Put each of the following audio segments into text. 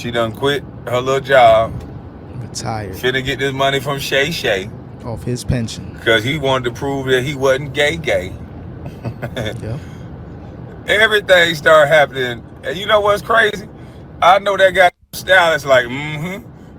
She done quit her little job. Retired. Finna get this money from Shay. Off his pension. Because he wanted to prove that he wasn't gay. Yep. Everything started happening. And you know what's crazy? I know that guy stylist like,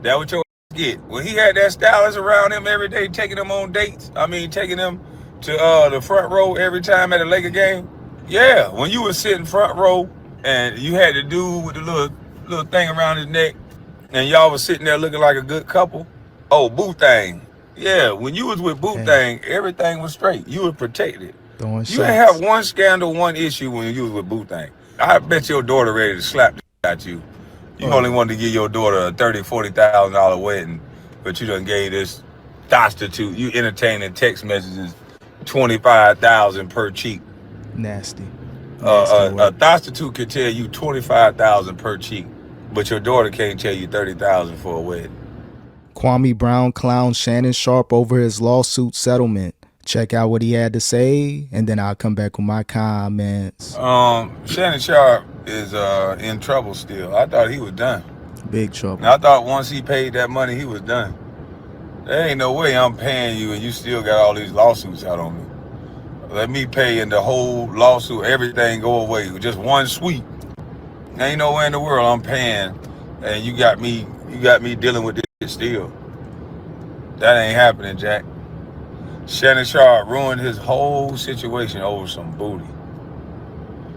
that what your get. When he had that stylist around him every day, taking him on dates, taking him to the front row every time at a Laker game. Yeah, when you was sitting front row and you had the dude with the little thing around his neck and y'all was sitting there looking like a good couple. Oh, Boo Thing. Yeah, when you was with Boo Thing, everything was straight. You were protected. You didn't have one scandal, one issue when you was with Boo Thing. I bet your daughter ready to slap the at you. You only wanted to give your daughter a $30,000, $40,000 wedding, but you done gave this prostitute, you entertaining text messages, $25,000 per cheek. Nasty. A prostitute can tell you $25,000 per cheek, but your daughter can't tell you $30,000 for a wedding. Kwame Brown clowns Shannon Sharpe over his lawsuit settlement. Check out what he had to say, and then I'll come back with my comments. Shannon Sharpe is in trouble still. I thought he was done. Big trouble. And I thought once he paid that money, he was done. There ain't no way I'm paying you and you still got all these lawsuits out on me. Let me pay and the whole lawsuit, everything go away. Just one sweep. Ain't nowhere in the world I'm paying, and you got me dealing with this still. That ain't happening, Jack. Shannon Sharpe ruined his whole situation over some booty.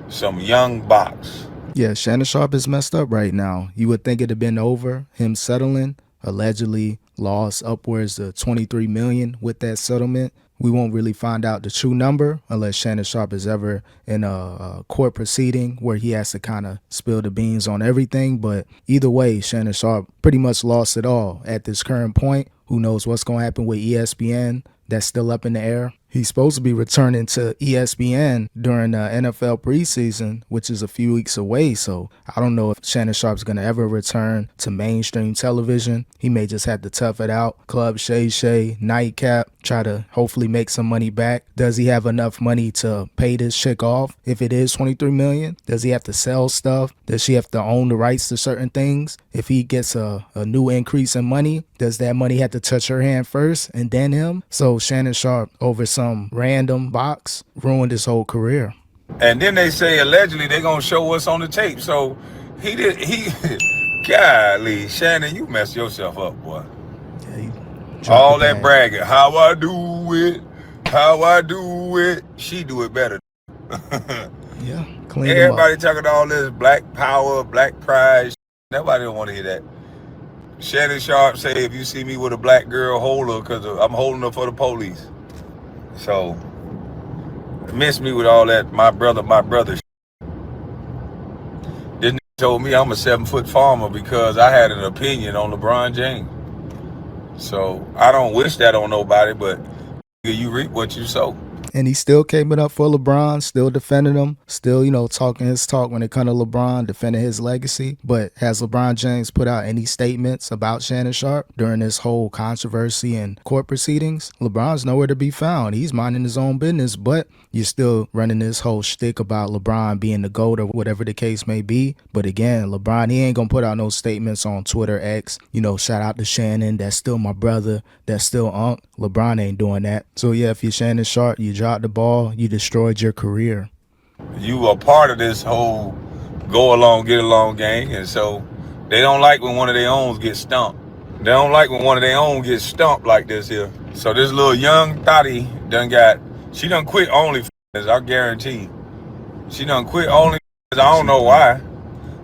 Some young box. Yeah, Shannon Sharpe is messed up right now. You would think it'd have been over. Him settling, allegedly lost upwards of $23 million with that settlement. We won't really find out the true number unless Shannon Sharpe is ever in a court proceeding where he has to kind of spill the beans on everything. But either way, Shannon Sharpe pretty much lost it all at this current point. Who knows what's going to happen with ESPN? That's still up in the air. He's supposed to be returning to ESPN during the NFL preseason, which is a few weeks away. So I don't know if Shannon Sharpe's going to ever return to mainstream television. He may just have to tough it out. Club Shay, Nightcap, try to hopefully make some money back. Does he have enough money to pay this chick off? If it is $23 million, does he have to sell stuff? Does she have to own the rights to certain things? If he gets a new increase in money, does that money have to touch her hand first and then him? So Shannon Sharpe, over some random box, ruined his whole career. And then they say allegedly they're going to show us on the tape. So golly, Shannon, you messed yourself up, boy. Yeah, all that bragging, how I do it, she do it better. Yeah, clean. Everybody talking all this black power, black pride. Nobody don't want to hear that. Shannon Sharpe say, if you see me with a black girl, hold her, because I'm holding her for the police. So, miss me with all that, my brother. This nigga told me I'm a 7-foot farmer because I had an opinion on LeBron James. So, I don't wish that on nobody, but you reap what you sow. And he still came it up for LeBron, still defending him, still, talking his talk when it comes to LeBron, defending his legacy. But has LeBron James put out any statements about Shannon Sharpe during this whole controversy and court proceedings? LeBron's nowhere to be found. He's minding his own business, but you're still running this whole shtick about LeBron being the GOAT or whatever the case may be. But again, LeBron, he ain't going to put out no statements on Twitter, X, shout out to Shannon, that's still my brother, that's still Unc. LeBron ain't doing that. So yeah, if you're Shannon Sharpe, you dropped the ball, you destroyed your career. You are part of this whole go along, get along gang, and so they don't like when one of their own gets stumped. They don't like when one of their own gets stumped like this here. So this little young thotty she done quit OnlyFans, I guarantee. She done quit OnlyFans, I don't know why.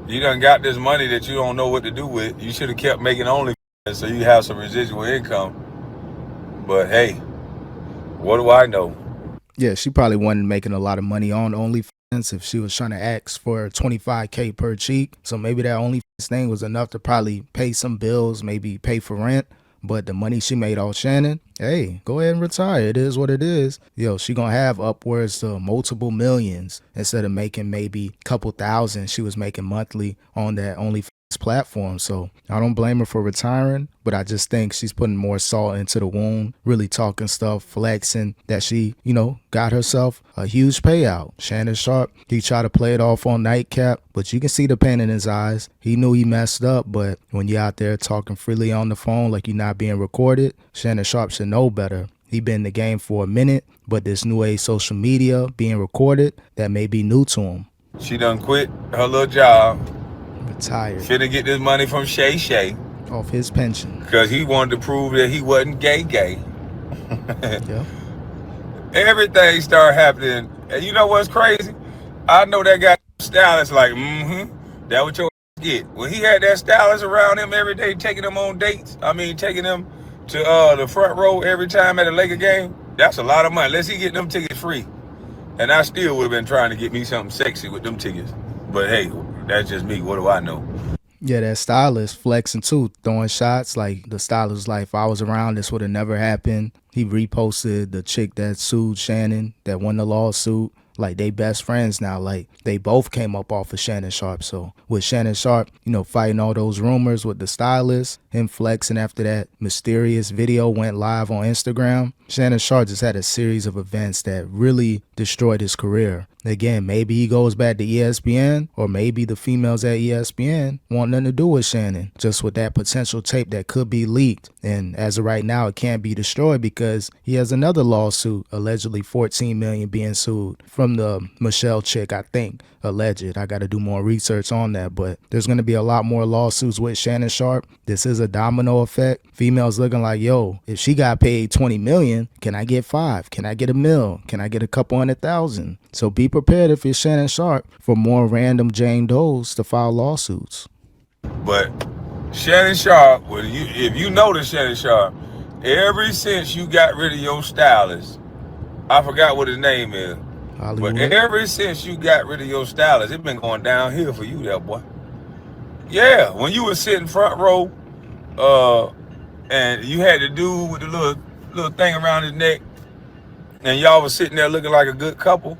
You done got this money that you don't know what to do with. You should have kept making OnlyFans so you have some residual income. But hey, what do I know? Yeah, she probably wasn't making a lot of money on OnlyFans if she was trying to ask for $25K per cheek. So maybe that OnlyFans thing was enough to probably pay some bills, maybe pay for rent. But the money she made off Shannon, hey, go ahead and retire. It is what it is. She gonna have upwards to multiple millions instead of making maybe a couple thousand she was making monthly on that OnlyFans platform. So I don't blame her for retiring, but I just think she's putting more salt into the wound, really talking stuff, flexing that she, got herself a huge payout. Shannon Sharpe, he tried to play it off on Nightcap, but you can see the pain in his eyes. He knew he messed up, but when you're out there talking freely on the phone like you're not being recorded, Shannon Sharpe should know better. He been in the game for a minute, but this new age social media being recorded, that may be new to him. She done quit her little job. Retired. Finna get this money from Shay off his pension. Because he wanted to prove that he wasn't gay. Yep. Everything started happening. And you know what's crazy? I know that guy stylist like, that what your get. When he had that stylist around him every day, taking him on dates, taking him to the front row every time at a Laker game, that's a lot of money. Let's see, get them tickets free. And I still would have been trying to get me something sexy with them tickets. But hey, that's just me. What do I know? Yeah, that stylist flexing too, throwing shots. Like the stylist was like, if I was around, this would have never happened. He reposted the chick that sued Shannon, that won the lawsuit. Like, they best friends now. Like, they both came up off of Shannon Sharpe. So with Shannon Sharpe, fighting all those rumors with the stylist, him flexing after that mysterious video went live on Instagram, Shannon Sharpe just had a series of events that really destroyed his career. Again, maybe he goes back to ESPN, or maybe the females at ESPN want nothing to do with Shannon, just with that potential tape that could be leaked. And as of right now, it can't be destroyed because he has another lawsuit, allegedly $14 million being sued from the Michelle chick, I think. Alleged. I got to do more research on that, but there's going to be a lot more lawsuits with Shannon Sharpe. This is a domino effect. Females looking like, yo, if she got paid $20 million, can I get $5 million? Can I get $1 million? Can I get a couple $100,000? So be prepared if you're Shannon Sharpe for more random Jane Does to file lawsuits. But Shannon Sharpe, if you notice Shannon Sharpe, ever since you got rid of your stylist, I forgot what his name is. Hollywood. But ever since you got rid of your stylist, it's been going downhill for you, that boy. Yeah, when you was sitting front row, and you had the dude with the little thing around his neck, and y'all was sitting there looking like a good couple.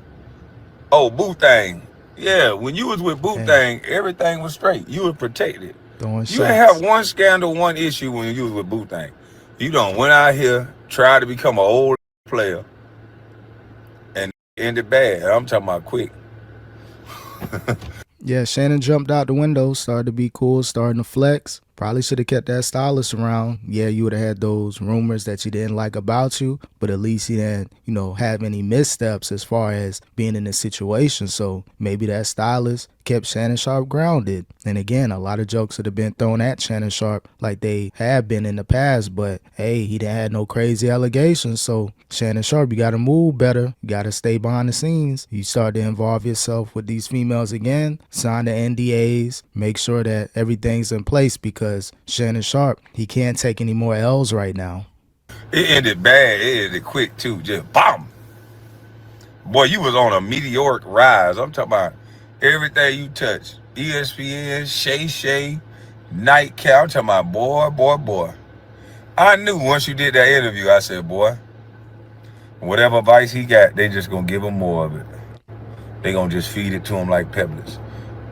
Oh, Boo Thing. Yeah, when you was with Boo Thing, everything was straight. You were protected. You didn't have one scandal, one issue when you was with Boo Thing. You done went out here, tried to become an old player, and ended bad. I'm talking about quick. Yeah, Shannon jumped out the window, started to be cool, starting to flex. Probably should have kept that stylist around. Yeah, you would have had those rumors that you didn't like about you, but at least you didn't, have any missteps as far as being in this situation. So maybe that stylist kept Shannon Sharpe grounded. And again, a lot of jokes would have been thrown at Shannon Sharpe like they have been in the past, but hey, he didn't have no crazy allegations. So Shannon Sharpe, you got to move better. You got to stay behind the scenes. You start to involve yourself with these females again, sign the NDAs, make sure that everything's in place, because Shannon Sharpe, he can't take any more L's right now. It ended bad. It ended quick too. Just bomb. Boy, you was on a meteoric rise. I'm talking about everything you touch. ESPN, Shay, Nightcap. I'm talking about boy. I knew once you did that interview, I said, boy, whatever advice he got, they just gonna give him more of it. They gonna just feed it to him like pebbles.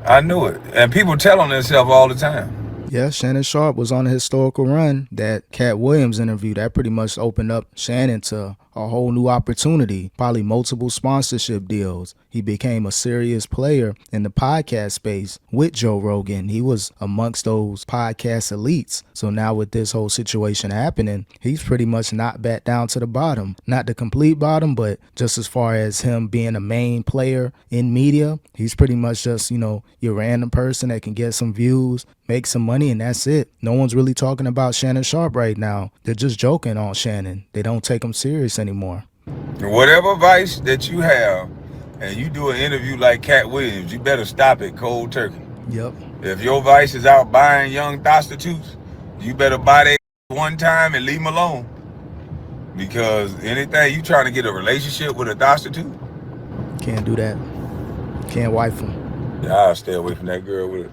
I knew it. And people tell on themselves all the time. Yeah, Shannon Sharpe was on a historical run. That Cat Williams interview, that pretty much opened up Shannon to a whole new opportunity, probably multiple sponsorship deals. He became a serious player in the podcast space with Joe Rogan. He was amongst those podcast elites. So now with this whole situation happening, he's pretty much not back down to the bottom. Not the complete bottom, but just as far as him being a main player in media, he's pretty much just, your random person that can get some views, make some money, and that's it. No one's really talking about Shannon Sharpe right now. They're just joking on Shannon. They don't take him serious anymore. Whatever advice that you have, and you do an interview like Cat Williams, you better stop it cold turkey. Yep. If your vice is out buying young prostitutes, you better buy that one time and leave them alone. Because anything you trying to get a relationship with a prostitute, can't do that. Can't wife them. Yeah, I'll stay away from that girl with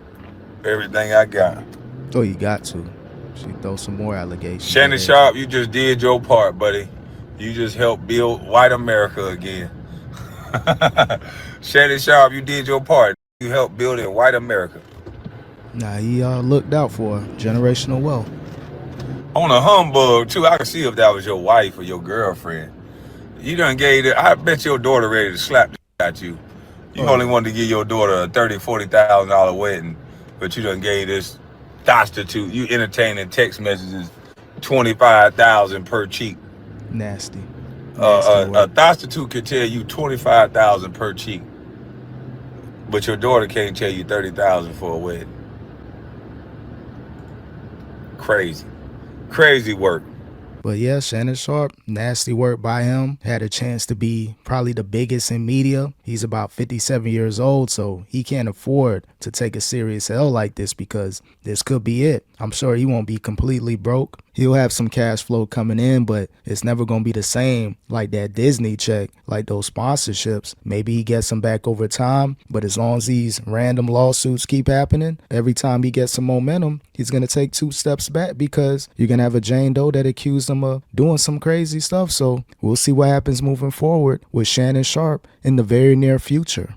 everything I got. Oh, you got to. She throw some more allegations. Shannon Sharpe, you just did your part, buddy. You just helped build white America again. Shannon Sharpe, you did your part. You helped build in white America. Nah, he looked out for generational wealth. On a humbug too. I can see if that was your wife or your girlfriend. You done gave it. I bet your daughter ready to slap the shit out you. You Oh only yeah, wanted to give your daughter a $30,000-$40,000 wedding, but you done gave this prostitute. You entertaining text messages, 25,000 per cheek. nasty, nasty A work. prostitute could tell you 25,000 per cheek, but your daughter can't tell you 30,000 for a wedding. Crazy, crazy work. But yeah, Shannon Sharpe, nasty work by him. Had a chance to be probably the biggest in media. He's about 57 years old, so he can't afford to take a serious L like this because this could be it. I'm sure he won't be completely broke. He'll have some cash flow coming in, but it's never going to be the same like that Disney check, like those sponsorships. Maybe he gets them back over time, but as long as these random lawsuits keep happening, every time he gets some momentum, he's going to take 2 steps back because you're going to have a Jane Doe that accused him of doing some crazy stuff. So we'll see what happens moving forward with Shannon Sharpe in the very near future.